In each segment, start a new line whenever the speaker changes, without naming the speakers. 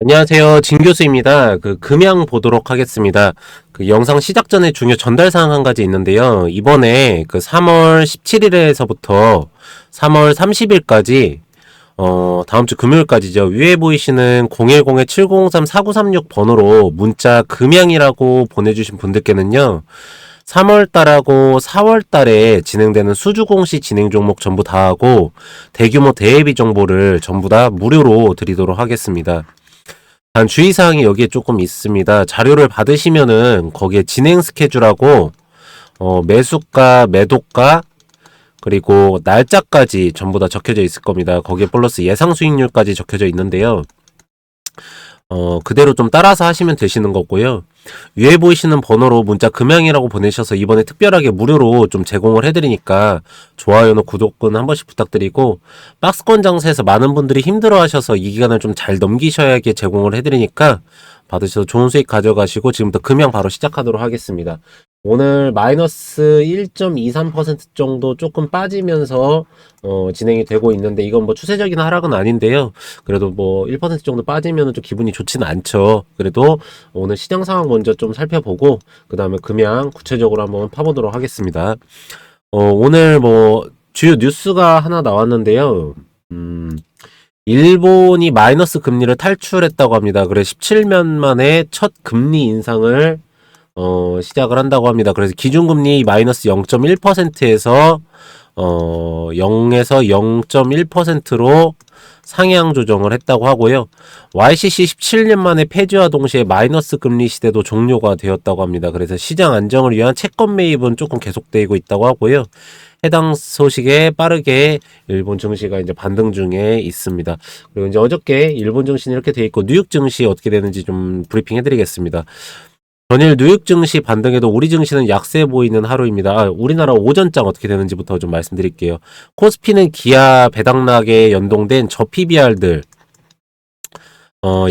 안녕하세요. 진 교수입니다. 금양 보도록 하겠습니다. 영상 시작 전에 중요 전달 사항 한 가지 있는데요. 이번에 3월 17일에서부터 3월 30일까지 다음 주 금요일까지죠. 위에 보이시는 010-703-4936 번호로 문자 금양이라고 보내주신 분들께는요. 3월 달하고 4월 달에 진행되는 수주공시 진행 종목 전부 다 하고 대규모 대예비 정보를 전부 다 무료로 드리도록 하겠습니다. 단 주의사항이 여기에 조금 있습니다. 자료를 받으시면은 거기에 진행 스케줄하고 매수가, 매도가, 그리고 날짜까지 전부 다 적혀져 있을 겁니다. 거기에 플러스 예상 수익률까지 적혀져 있는데요. 그대로 좀 따라서 하시면 되시는 거고요. 위에 보이시는 번호로 문자 금양이라고 보내셔서 이번에 특별하게 무료로 좀 제공을 해드리니까 좋아요나 구독은 한 번씩 부탁드리고, 박스권 장세에서 많은 분들이 힘들어 하셔서 이 기간을 좀 잘 넘기셔야게 제공을 해드리니까 받으셔서 좋은 수익 가져가시고, 지금부터 금양 바로 시작하도록 하겠습니다. 오늘 마이너스 1.23% 정도 조금 빠지면서 진행이 되고 있는데, 이건 뭐 추세적인 하락은 아닌데요. 그래도 뭐 1% 정도 빠지면 좀 기분이 좋지는 않죠. 그래도 오늘 시장 상황 먼저 좀 살펴보고 그 다음에 금양 구체적으로 한번 파보도록 하겠습니다. 오늘 뭐 주요 뉴스가 하나 나왔는데요. 일본이 마이너스 금리를 탈출했다고 합니다. 그래서 17년 만에 첫 금리 인상을 시작을 한다고 합니다. 그래서 기준금리 마이너스 0.1%에서 0에서 0.1%로 상향 조정을 했다고 하고요. YCC 17년 만에 폐지와 동시에 마이너스 금리 시대도 종료가 되었다고 합니다. 그래서 시장 안정을 위한 채권 매입은 조금 계속되고 있다고 하고요. 해당 소식에 빠르게 일본 증시가 이제 반등 중에 있습니다. 그리고 이제 어저께 일본 증시는 이렇게 돼 있고, 뉴욕 증시 어떻게 되는지 좀 브리핑 해드리겠습니다. 전일 뉴욕 증시 반등에도 우리 증시는 약세 보이는 하루입니다. 우리나라 오전장 어떻게 되는지부터 좀 말씀드릴게요. 코스피는 기아 배당락에 연동된 저PBR들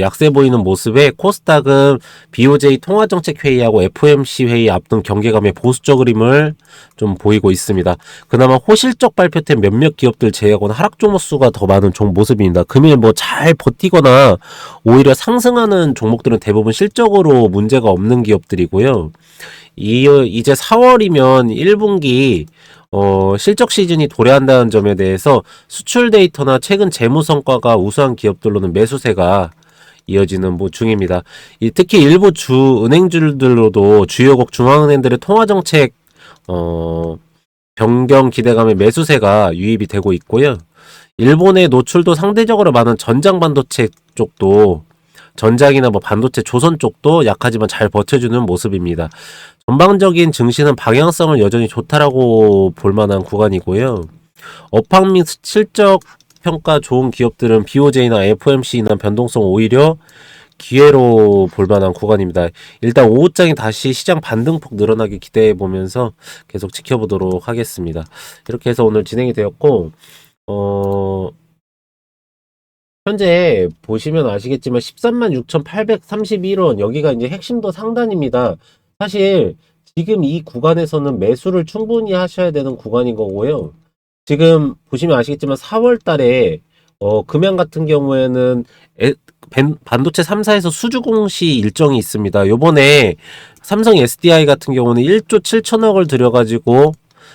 약세 보이는 모습에, 코스닥은 BOJ 통화정책회의하고 FOMC 회의 앞둔 경계감의 보수적 흐름을 좀 보이고 있습니다. 그나마 호실적 발표된 몇몇 기업들 제외하고는 하락 종목수가 더 많은 모습입니다. 금일 뭐 잘 버티거나 오히려 상승하는 종목들은 대부분 실적으로 문제가 없는 기업들이고요. 이제 4월이면 1분기 실적 시즌이 도래한다는 점에 대해서 수출 데이터나 최근 재무 성과가 우수한 기업들로는 매수세가 이어지는 중입니다. 특히 일부 주 은행주들로도 주요국 중앙은행들의 통화정책 변경 기대감에 매수세가 유입이 되고 있고요. 일본의 노출도 상대적으로 많은 전장 반도체 쪽도, 전장이나 뭐 반도체 조선 쪽도 약하지만 잘 버텨주는 모습입니다. 전반적인 증시는 방향성을 여전히 좋다라고 볼 만한 구간이고요. 업황 및 실적 평가 좋은 기업들은 BOJ나 FOMC나 변동성 오히려 기회로 볼 만한 구간입니다. 일단 오후장이 다시 시장 반등폭 늘어나기 기대해 보면서 계속 지켜보도록 하겠습니다. 이렇게 해서 오늘 진행이 되었고, 현재 보시면 아시겠지만 136,831원, 여기가 이제 핵심도 상단입니다. 사실 지금 이 구간에서는 매수를 충분히 하셔야 되는 구간인 거고요. 지금 보시면 아시겠지만 4월 달에 금양 같은 경우에는 반도체 3사에서 수주 공시 일정이 있습니다. 요번에 삼성 SDI 같은 경우는 1조 7천억을 들여가지고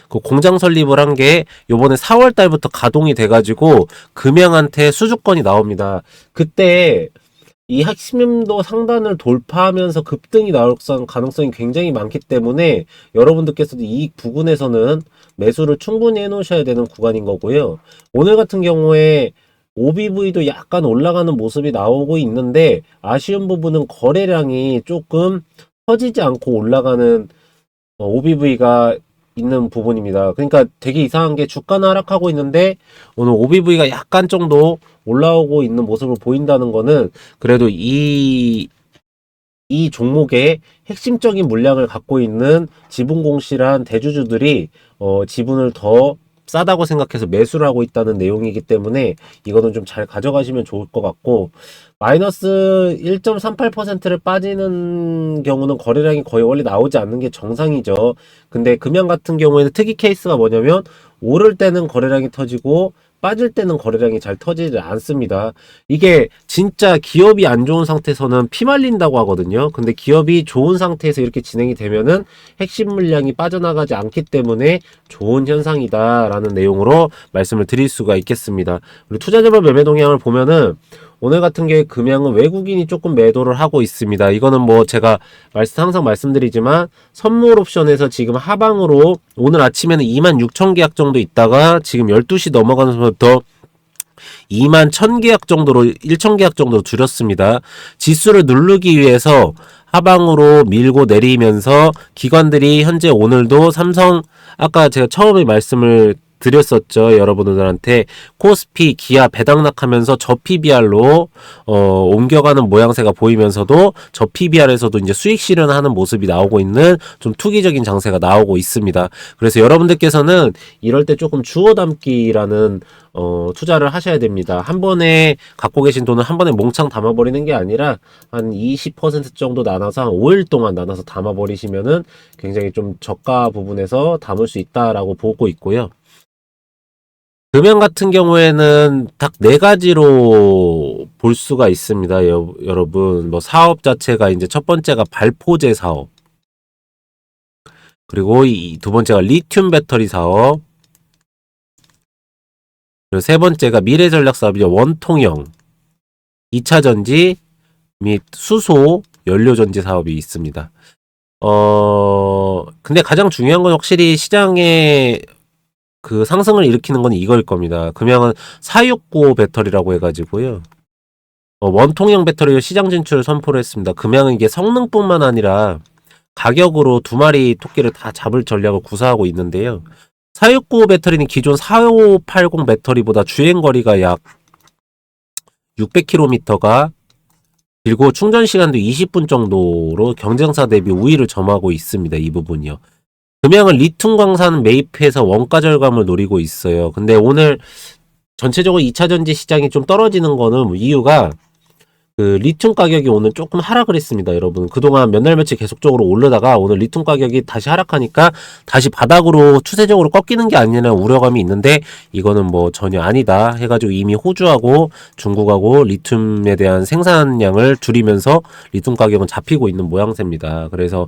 그 공장 설립을 한 게 요번에 4월 달부터 가동이 돼가지고 금양한테 수주권이 나옵니다. 그때 이 핵심도 상단을 돌파하면서 급등이 나올 가능성이 굉장히 많기 때문에 여러분들께서도 이 부분에서는 매수를 충분히 해놓으셔야 되는 구간인 거고요. 오늘 같은 경우에 OBV도 약간 올라가는 모습이 나오고 있는데, 아쉬운 부분은 거래량이 조금 터지지 않고 올라가는 OBV가 있는 부분입니다. 그러니까 되게 이상한 게, 주가는 하락하고 있는데 오늘 OBV가 약간 정도 올라오고 있는 모습을 보인다는 거는, 그래도 이 종목의 핵심적인 물량을 갖고 있는 지분공실한 대주주들이 지분을 더 싸다고 생각해서 매수를 하고 있다는 내용이기 때문에 이거는 좀 잘 가져가시면 좋을 것 같고, 마이너스 1.38%를 빠지는 경우는 거래량이 거의 원래 나오지 않는 게 정상이죠. 근데 금양 같은 경우에는 특이 케이스가 뭐냐면, 오를 때는 거래량이 터지고 빠질 때는 거래량이 잘 터지지 않습니다. 이게 진짜 기업이 안 좋은 상태에서는 피말린다고 하거든요. 근데 기업이 좋은 상태에서 이렇게 진행이 되면은 핵심 물량이 빠져나가지 않기 때문에 좋은 현상이다라는 내용으로 말씀을 드릴 수가 있겠습니다. 우리 투자자별 매매 동향을 보면은 오늘 같은 경우에 금양은 외국인이 조금 매도를 하고 있습니다. 이거는 뭐 제가 항상 말씀드리지만 선물 옵션에서 지금 하방으로 오늘 아침에는 26,000 계약 정도 있다가 지금 12시 넘어가면서부터 21,000 계약 정도로 1,000 계약 정도로 줄였습니다. 지수를 누르기 위해서 하방으로 밀고 내리면서 기관들이 현재 오늘도 삼성 아까 제가 처음에 말씀을 드렸었죠. 여러분들한테 코스피, 기아 배당락하면서 저 PBR로 옮겨가는 모양새가 보이면서도 저 PBR에서도 이제 수익 실현하는 모습이 나오고 있는 좀 투기적인 장세가 나오고 있습니다. 그래서 여러분들께서는 이럴 때 조금 주워 담기라는 투자를 하셔야 됩니다. 한 번에 갖고 계신 돈을 한 번에 몽창 담아버리는 게 아니라 한 20% 정도 나눠서 한 5일 동안 나눠서 담아버리시면은 굉장히 좀 저가 부분에서 담을 수 있다라고 보고 있고요. 금연 같은 경우에는 딱 네 가지로 볼 수가 있습니다. 여러분, 뭐 사업 자체가 이제 첫 번째가 발포제 사업, 그리고 이 두 번째가 리튬 배터리 사업, 그리고 세 번째가 미래 전략 사업이죠. 원통형, 2차 전지 및 수소 연료 전지 사업이 있습니다. 근데 가장 중요한 건 확실히 시장에 그 상승을 일으키는 건 이거일 겁니다. 금양은 469 배터리라고 해가지고요. 원통형 배터리를 시장 진출을 선포를 했습니다. 금양은 이게 성능뿐만 아니라 가격으로 두 마리 토끼를 다 잡을 전략을 구사하고 있는데요. 469 배터리는 기존 4580 배터리보다 주행거리가 약 600km가 그리고 충전 시간도 20분 정도로 경쟁사 대비 우위를 점하고 있습니다. 이 부분이요. 금양은 리튬 광산 매입해서 원가 절감을 노리고 있어요. 근데 오늘 전체적으로 2차 전지 시장이 좀 떨어지는 거는 이유가 그 리튬 가격이 오늘 조금 하락을 했습니다. 여러분, 그동안 몇 날 며칠 계속적으로 오르다가 오늘 리튬 가격이 다시 하락하니까 다시 바닥으로 추세적으로 꺾이는 게 아니냐는 우려감이 있는데 이거는 뭐 전혀 아니다 해가지고 이미 호주하고 중국하고 리튬에 대한 생산량을 줄이면서 리튬 가격은 잡히고 있는 모양새입니다. 그래서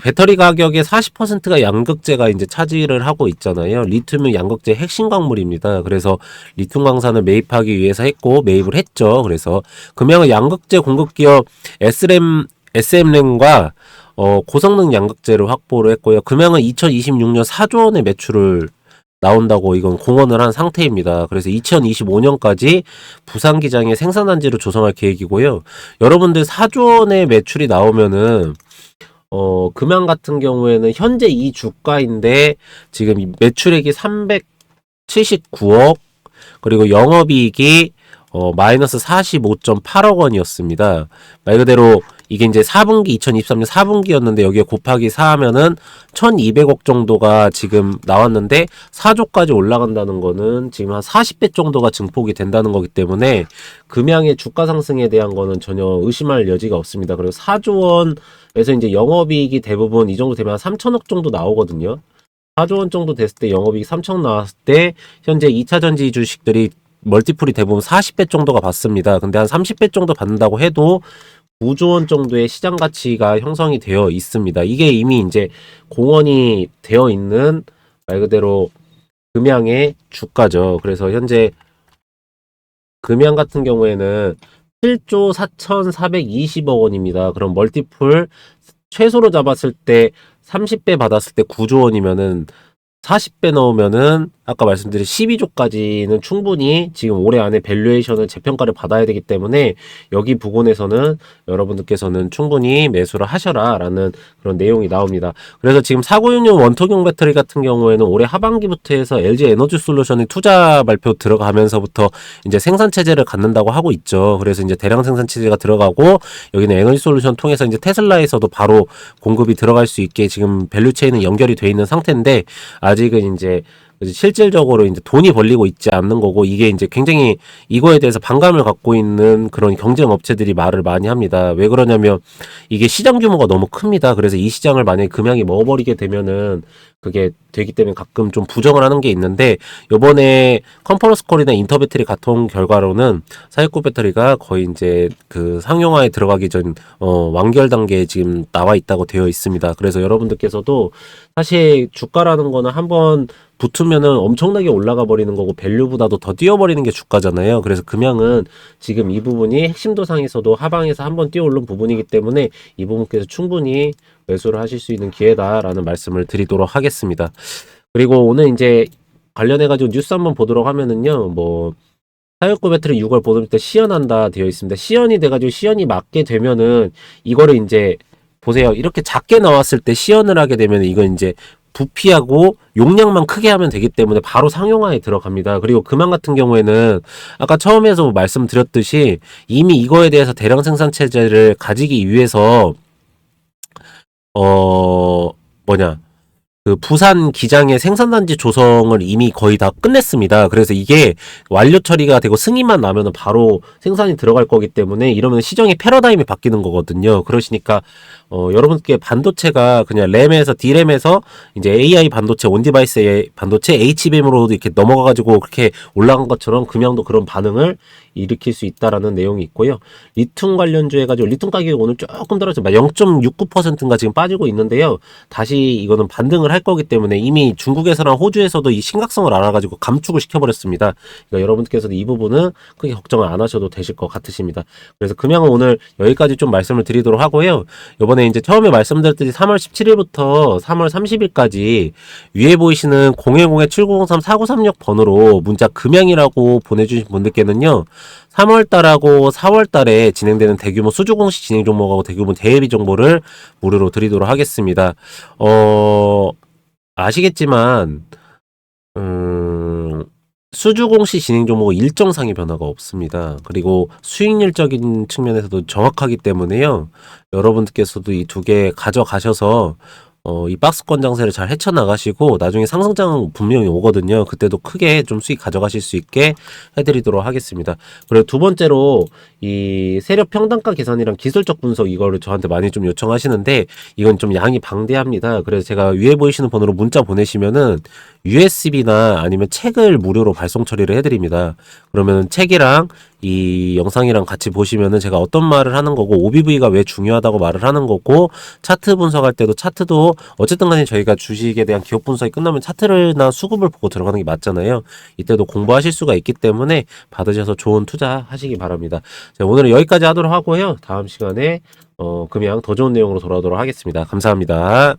배터리 가격의 40%가 양극재가 이제 차지를 하고 있잖아요. 리튬은 양극재 핵심 광물입니다. 그래서 리튬 광산을 매입하기 위해서 매입을 했죠. 그래서 금양은 양극재 공급 기업 SM램과 고성능 양극재를 확보를 했고요. 금양은 2026년 4조 원의 매출을 나온다고 이건 공언을 한 상태입니다. 그래서 2025년까지 부산 기장에 생산단지를 조성할 계획이고요. 여러분들 4조 원의 매출이 나오면은 금양 같은 경우에는 현재 이 주가인데 지금 매출액이 379억 그리고 영업이익이 마이너스 45.8억 원이었습니다. 말 그대로 이게 이제 4분기 2023년 4분기였는데 여기에 곱하기 4 하면은 1200억 정도가 지금 나왔는데 4조까지 올라간다는 거는 지금 한 40배 정도가 증폭이 된다는 거기 때문에 금양의 주가 상승에 대한 거는 전혀 의심할 여지가 없습니다. 그리고 4조 원에서 이제 영업이익이 대부분 이 정도 되면 한 3천억 정도 나오거든요. 4조 원 정도 됐을 때 영업이익 3천억 나왔을 때 현재 2차 전지 주식들이 멀티플이 대부분 40배 정도가 받습니다. 근데 한 30배 정도 받는다고 해도 9조 원 정도의 시장 가치가 형성이 되어 있습니다. 이게 이미 이제 공언이 되어 있는 말 그대로 금양의 주가죠. 그래서 현재 금양 같은 경우에는 7조 4,420억 원입니다. 그럼 멀티플 최소로 잡았을 때 30배 받았을 때 9조 원이면은 40배 넣으면은 아까 말씀드린 12조까지는 충분히 지금 올해 안에 밸류에이션을 재평가를 받아야 되기 때문에 여기 부분에서는 여러분들께서는 충분히 매수를 하셔라 라는 그런 내용이 나옵니다. 그래서 지금 4966 원통형 배터리 같은 경우에는 올해 하반기부터 해서 LG 에너지 솔루션이 투자 발표 들어가면서부터 이제 생산 체제를 갖는다고 하고 있죠. 그래서 이제 대량 생산 체제가 들어가고 여기는 에너지 솔루션 통해서 이제 테슬라에서도 바로 공급이 들어갈 수 있게 지금 밸류 체인은 연결이 돼 있는 상태인데 아직은 이제 그래서 실질적으로 이제 돈이 벌리고 있지 않는 거고, 이게 이제 굉장히 이거에 대해서 반감을 갖고 있는 그런 경쟁 업체들이 말을 많이 합니다. 왜 그러냐면 이게 시장 규모가 너무 큽니다. 그래서 이 시장을 만약에 금양이 먹어버리게 되면은 그게 되기 때문에 가끔 좀 부정을 하는 게 있는데, 요번에 컨퍼런스 콜이나 인터 배터리 같은 결과로는 469 배터리가 거의 이제 그 상용화에 들어가기 전 완결 단계에 지금 나와 있다고 되어 있습니다. 그래서 여러분들께서도 사실 주가라는 거는 한번 붙으면은 엄청나게 올라가 버리는 거고, 밸류보다도 더 뛰어버리는 게 주가잖아요. 그래서 금양은 지금 이 부분이 핵심 도상에서도 하방에서 한번 뛰어오른 부분이기 때문에 이 부분께서 충분히 매수를 하실 수 있는 기회다라는 말씀을 드리도록 하겠습니다. 그리고 오늘 이제 관련해가지고 뉴스 한번 보도록 하면은요, 뭐, 469 배터리 6월 보름 때 시연한다 되어 있습니다. 시연이 돼가지고 시연이 맞게 되면은 이거를 이제 보세요. 이렇게 작게 나왔을 때 시연을 하게 되면 이건 이제 부피하고 용량만 크게 하면 되기 때문에 바로 상용화에 들어갑니다. 그리고 금양 같은 경우에는 아까 처음에서 말씀드렸듯이 이미 이거에 대해서 대량 생산 체제를 가지기 위해서 뭐냐, 그 부산 기장의 생산단지 조성을 이미 거의 다 끝냈습니다. 그래서 이게 완료 처리가 되고 승인만 나면은 바로 생산이 들어갈 거기 때문에 이러면 시장의 패러다임이 바뀌는 거거든요. 그러시니까 여러분께 반도체가 그냥 램에서 D램에서 이제 AI 반도체, 온디바이스 반도체, HBM으로 이렇게 넘어가가지고 그렇게 올라간 것처럼 금양도 그런 반응을 일으킬 수 있다라는 내용이 있고요. 리튬 관련주 해가지고 리튬 가격이 오늘 조금 떨어져 0.69%인가 지금 빠지고 있는데요. 다시 이거는 반등을 할 거기 때문에 이미 중국에서랑 호주에서도 이 심각성을 알아가지고 감축을 시켜버렸습니다. 그러니까 여러분께서도 이 부분은 크게 걱정을 안 하셔도 되실 것 같으십니다. 그래서 금양은 오늘 여기까지 좀 말씀을 드리도록 하고요. 이번에 이제 처음에 말씀드렸듯이 3월 17일부터 3월 30일까지 위에 보이시는 010-7903-4936 번호로 문자 금양이라고 보내주신 분들께는요, 3월달하고 4월달에 진행되는 대규모 수주공시 진행 종목하고 대규모 대회비 정보를 무료로 드리도록 하겠습니다. 아시겠지만 수주공시 진행 종목은 일정상의 변화가 없습니다. 그리고 수익률적인 측면에서도 정확하기 때문에요. 여러분들께서도 이 두 개 가져가셔서 이 박스권 장세를 잘 헤쳐나가시고 나중에 상승장 분명히 오거든요. 그때도 크게 좀 수익 가져가실 수 있게 해드리도록 하겠습니다. 그리고 두 번째로 이 세력 평단가 계산이랑 기술적 분석 이거를 저한테 많이 좀 요청하시는데 이건 좀 양이 방대합니다. 그래서 제가 위에 보이시는 번호로 문자 보내시면은 USB나 아니면 책을 무료로 발송 처리를 해드립니다. 그러면 책이랑 이 영상이랑 같이 보시면은 제가 어떤 말을 하는 거고 OBV가 왜 중요하다고 말을 하는 거고 차트 분석할 때도 차트도 어쨌든 간에 저희가 주식에 대한 기업 분석이 끝나면 차트나 수급을 보고 들어가는 게 맞잖아요. 이때도 공부하실 수가 있기 때문에 받으셔서 좋은 투자 하시기 바랍니다. 자, 오늘은 여기까지 하도록 하고요. 다음 시간에 금양 더 좋은 내용으로 돌아오도록 하겠습니다. 감사합니다.